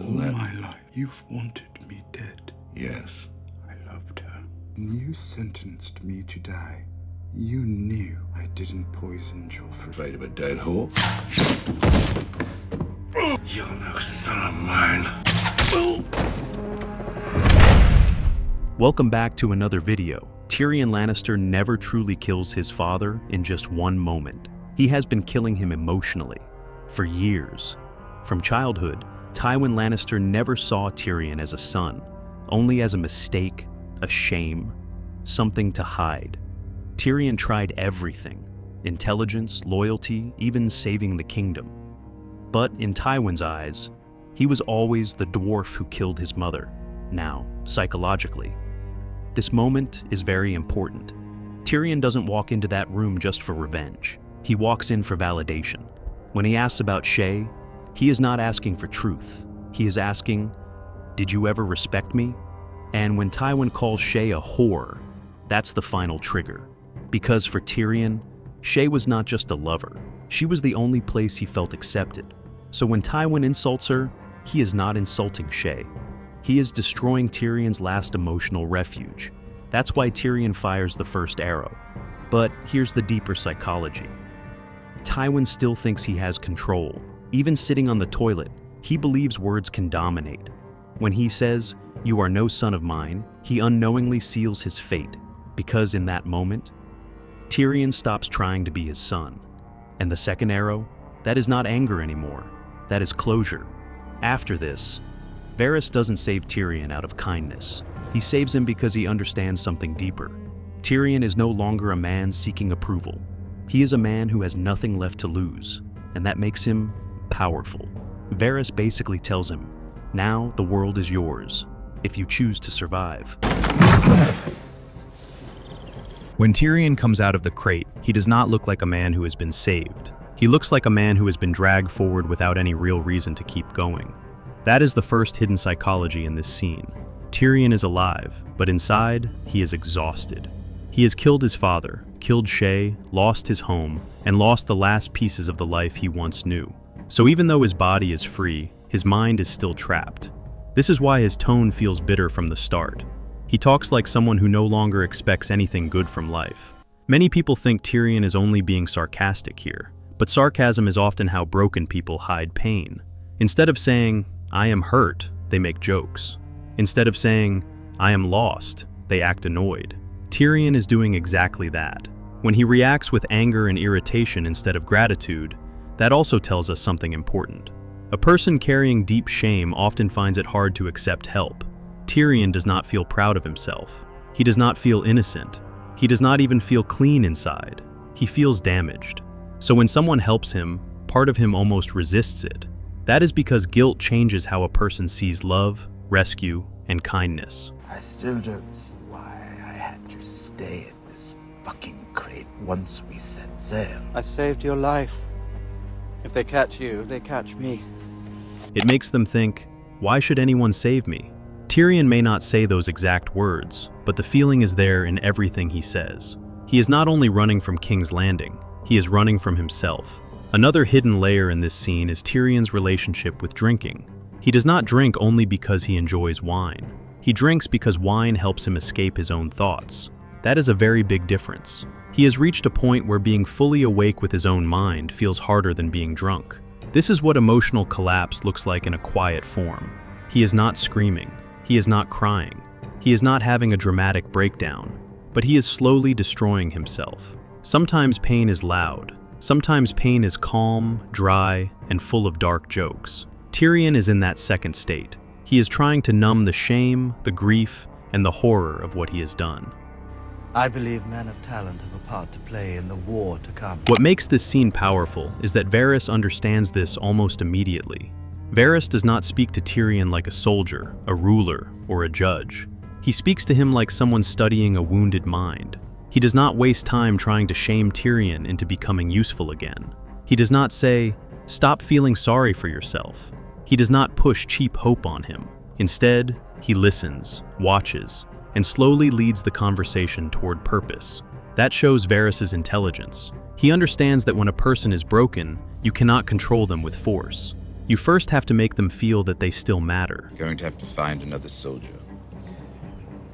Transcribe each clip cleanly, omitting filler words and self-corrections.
All my life, you've wanted me dead. Yes. I loved her. You sentenced me to die. You knew I didn't poison Joffrey. Afraid of a dead horse? You're no son of mine. Welcome back to another video. Tyrion Lannister never truly kills his father in just one moment. He has been killing him emotionally for years. From childhood, Tywin Lannister never saw Tyrion as a son, only as a mistake, a shame, something to hide. Tyrion tried everything: intelligence, loyalty, even saving the kingdom. But in Tywin's eyes, he was always the dwarf who killed his mother, now psychologically. This moment is very important. Tyrion doesn't walk into that room just for revenge. He walks in for validation. When he asks about Shae, he is not asking for truth. He is asking, "Did you ever respect me?" And when Tywin calls Shae a whore, that's the final trigger. Because for Tyrion, Shae was not just a lover. She was the only place he felt accepted. So when Tywin insults her, he is not insulting Shae. He is destroying Tyrion's last emotional refuge. That's why Tyrion fires the first arrow. But here's the deeper psychology. Tywin still thinks he has control. Even sitting on the toilet, he believes words can dominate. When he says, "You are no son of mine," he unknowingly seals his fate, because in that moment, Tyrion stops trying to be his son. And the second arrow, that is not anger anymore, that is closure. After this, Varys doesn't save Tyrion out of kindness. He saves him because he understands something deeper. Tyrion is no longer a man seeking approval. He is a man who has nothing left to lose, and that makes him powerful. Varys basically tells him, "Now the world is yours, if you choose to survive." When Tyrion comes out of the crate, he does not look like a man who has been saved. He looks like a man who has been dragged forward without any real reason to keep going. That is the first hidden psychology in this scene. Tyrion is alive, but inside, he is exhausted. He has killed his father, killed Shae, lost his home, and lost the last pieces of the life he once knew. So even though his body is free, his mind is still trapped. This is why his tone feels bitter from the start. He talks like someone who no longer expects anything good from life. Many people think Tyrion is only being sarcastic here, but sarcasm is often how broken people hide pain. Instead of saying, "I am hurt," they make jokes. Instead of saying, "I am lost," they act annoyed. Tyrion is doing exactly that. When he reacts with anger and irritation instead of gratitude, that also tells us something important. A person carrying deep shame often finds it hard to accept help. Tyrion does not feel proud of himself. He does not feel innocent. He does not even feel clean inside. He feels damaged. So when someone helps him, part of him almost resists it. That is because guilt changes how a person sees love, rescue, and kindness. I still don't see why I had to stay in this fucking crate once we set sail. I saved your life. If they catch you, they catch me. It makes them think, why should anyone save me? Tyrion may not say those exact words, but the feeling is there in everything he says. He is not only running from King's Landing, he is running from himself. Another hidden layer in this scene is Tyrion's relationship with drinking. He does not drink only because he enjoys wine. He drinks because wine helps him escape his own thoughts. That is a very big difference. He has reached a point where being fully awake with his own mind feels harder than being drunk. This is what emotional collapse looks like in a quiet form. He is not screaming. He is not crying. He is not having a dramatic breakdown, but he is slowly destroying himself. Sometimes pain is loud. Sometimes pain is calm, dry, and full of dark jokes. Tyrion is in that second state. He is trying to numb the shame, the grief, and the horror of what he has done. I believe men of talent have a part to play in the war to come. What makes this scene powerful is that Varys understands this almost immediately. Varys does not speak to Tyrion like a soldier, a ruler, or a judge. He speaks to him like someone studying a wounded mind. He does not waste time trying to shame Tyrion into becoming useful again. He does not say, "Stop feeling sorry for yourself." He does not push cheap hope on him. Instead, he listens, watches, and slowly leads the conversation toward purpose. That shows Varys' intelligence. He understands that when a person is broken, you cannot control them with force. You first have to make them feel that they still matter. Going to have to find another soldier.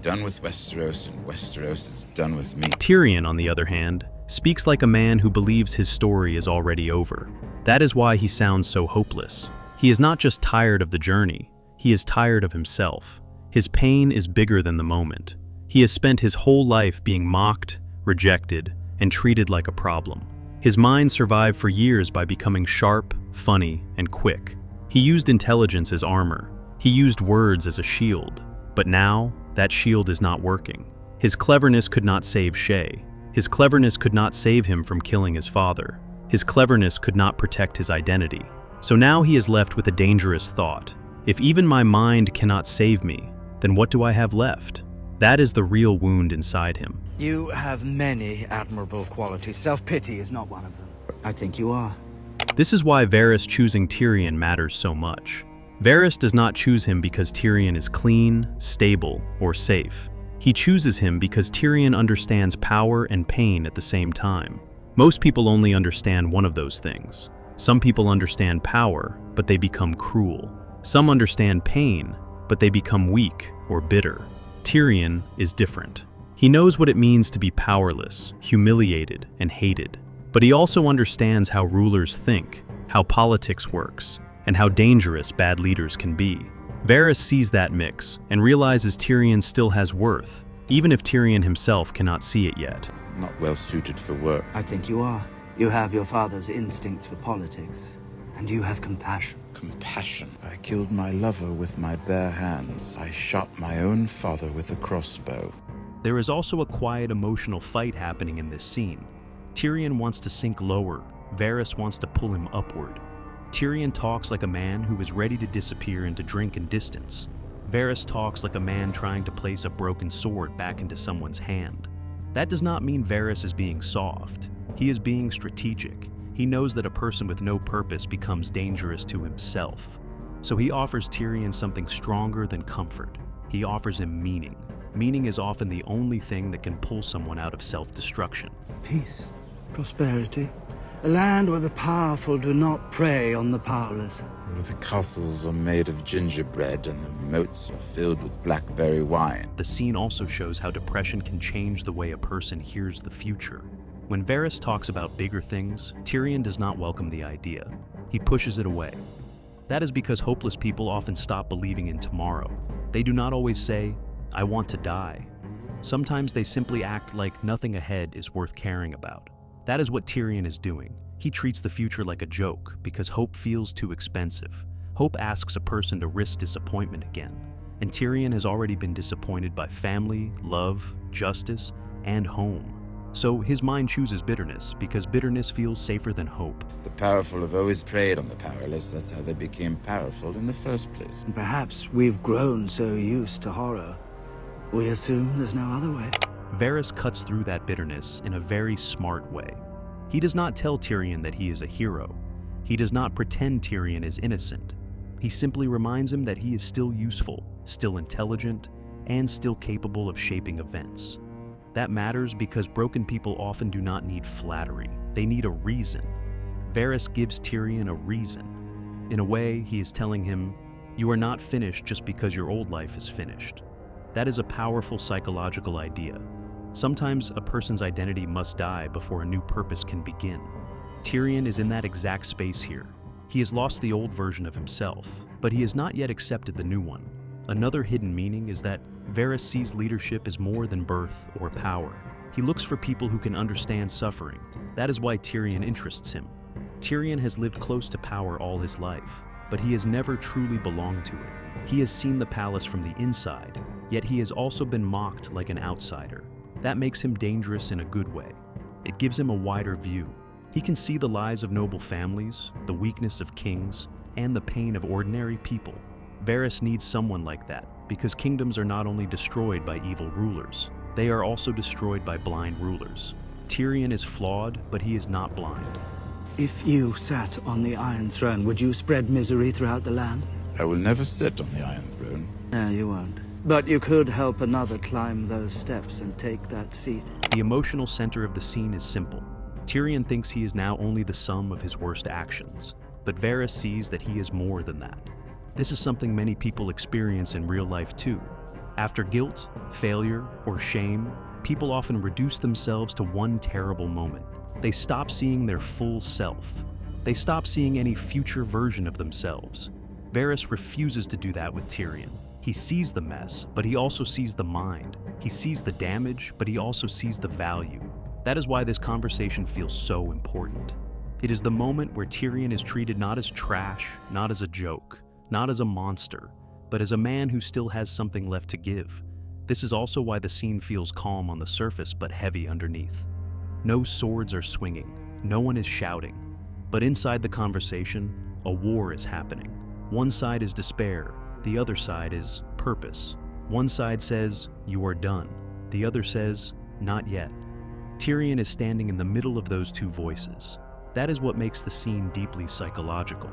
Done with Westeros, and Westeros is done with me. Tyrion, on the other hand, speaks like a man who believes his story is already over. That is why he sounds so hopeless. He is not just tired of the journey, he is tired of himself. His pain is bigger than the moment. He has spent his whole life being mocked, rejected, and treated like a problem. His mind survived for years by becoming sharp, funny, and quick. He used intelligence as armor. He used words as a shield. But now, that shield is not working. His cleverness could not save Shay. His cleverness could not save him from killing his father. His cleverness could not protect his identity. So now he is left with a dangerous thought. If even my mind cannot save me, then what do I have left? That is the real wound inside him. You have many admirable qualities. Self-pity is not one of them. I think you are. This is why Varys choosing Tyrion matters so much. Varys does not choose him because Tyrion is clean, stable, or safe. He chooses him because Tyrion understands power and pain at the same time. Most people only understand one of those things. Some people understand power, but they become cruel. Some understand pain, but they become weak or bitter. Tyrion is different. He knows what it means to be powerless, humiliated, and hated. But he also understands how rulers think, how politics works, and how dangerous bad leaders can be. Varys sees that mix and realizes Tyrion still has worth, even if Tyrion himself cannot see it yet. Not well suited for work. I think you are. You have your father's instincts for politics, and you have compassion. Compassion. I killed my lover with my bare hands. I shot my own father with a crossbow. There is also a quiet emotional fight happening in this scene. Tyrion wants to sink lower, Varys wants to pull him upward. Tyrion talks like a man who is ready to disappear into drink and distance. Varys talks like a man trying to place a broken sword back into someone's hand. That does not mean Varys is being soft. He is being strategic. He knows that a person with no purpose becomes dangerous to himself. So he offers Tyrion something stronger than comfort. He offers him meaning. Meaning is often the only thing that can pull someone out of self-destruction. Peace, prosperity, a land where the powerful do not prey on the powerless. Where the castles are made of gingerbread and the moats are filled with blackberry wine. The scene also shows how depression can change the way a person hears the future. When Varys talks about bigger things, Tyrion does not welcome the idea. He pushes it away. That is because hopeless people often stop believing in tomorrow. They do not always say, "I want to die." Sometimes they simply act like nothing ahead is worth caring about. That is what Tyrion is doing. He treats the future like a joke because hope feels too expensive. Hope asks a person to risk disappointment again. And Tyrion has already been disappointed by family, love, justice, and home. So his mind chooses bitterness because bitterness feels safer than hope. The powerful have always preyed on the powerless. That's how they became powerful in the first place. And perhaps we've grown so used to horror, we assume there's no other way. Varys cuts through that bitterness in a very smart way. He does not tell Tyrion that he is a hero. He does not pretend Tyrion is innocent. He simply reminds him that he is still useful, still intelligent, and still capable of shaping events. That matters because broken people often do not need flattery. They need a reason. Varys gives Tyrion a reason. In a way, he is telling him, "You are not finished just because your old life is finished." That is a powerful psychological idea. Sometimes a person's identity must die before a new purpose can begin. Tyrion is in that exact space here. He has lost the old version of himself, but he has not yet accepted the new one. Another hidden meaning is that Varys sees leadership as more than birth or power. He looks for people who can understand suffering. That is why Tyrion interests him. Tyrion has lived close to power all his life, but he has never truly belonged to it. He has seen the palace from the inside, yet he has also been mocked like an outsider. That makes him dangerous in a good way. It gives him a wider view. He can see the lies of noble families, the weakness of kings, and the pain of ordinary people. Varys needs someone like that, because kingdoms are not only destroyed by evil rulers, they are also destroyed by blind rulers. Tyrion is flawed, but he is not blind. If you sat on the Iron Throne, would you spread misery throughout the land? I will never sit on the Iron Throne. No, you won't. But you could help another climb those steps and take that seat. The emotional center of the scene is simple. Tyrion thinks he is now only the sum of his worst actions. but Varys sees that he is more than that. This is something many people experience in real life too. After guilt, failure, or shame, people often reduce themselves to one terrible moment. They stop seeing their full self. They stop seeing any future version of themselves. Varys refuses to do that with Tyrion. He sees the mess, but he also sees the mind. He sees the damage, but he also sees the value. That is why this conversation feels so important. It is the moment where Tyrion is treated not as trash, not as a joke, not as a monster, but as a man who still has something left to give. This is also why the scene feels calm on the surface but heavy underneath. No swords are swinging, no one is shouting, but inside the conversation, a war is happening. One side is despair, the other side is purpose. One side says, "You are done." The other says, "Not yet." Tyrion is standing in the middle of those two voices. That is what makes the scene deeply psychological.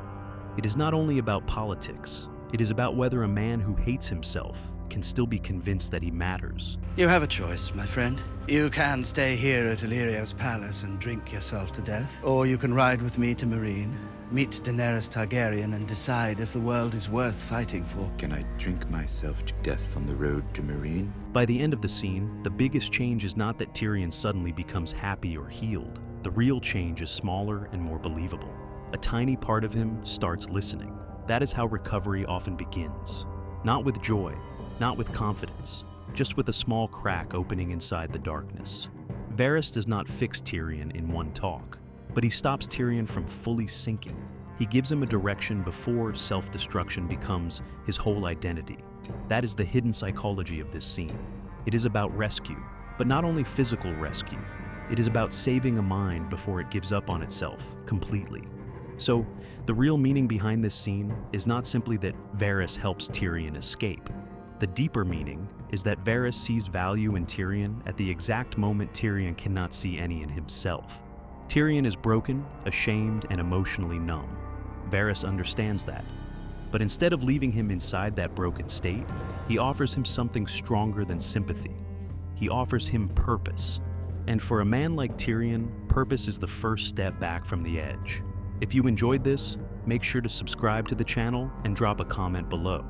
It is not only about politics, it is about whether a man who hates himself can still be convinced that he matters. You have a choice, my friend. You can stay here at Illyrio's palace and drink yourself to death, or you can ride with me to Meereen, meet Daenerys Targaryen, and decide if the world is worth fighting for. Can I drink myself to death on the road to Meereen? By the end of the scene, the biggest change is not that Tyrion suddenly becomes happy or healed. The real change is smaller and more believable. A tiny part of him starts listening. That is how recovery often begins. Not with joy, not with confidence, just with a small crack opening inside the darkness. Varys does not fix Tyrion in one talk, but he stops Tyrion from fully sinking. He gives him a direction before self-destruction becomes his whole identity. That is the hidden psychology of this scene. It is about rescue, but not only physical rescue. It is about saving a mind before it gives up on itself completely. So, the real meaning behind this scene is not simply that Varys helps Tyrion escape. The deeper meaning is that Varys sees value in Tyrion at the exact moment Tyrion cannot see any in himself. Tyrion is broken, ashamed, and emotionally numb. Varys understands that. But instead of leaving him inside that broken state, he offers him something stronger than sympathy. He offers him purpose. And for a man like Tyrion, purpose is the first step back from the edge. If you enjoyed this, make sure to subscribe to the channel and drop a comment below.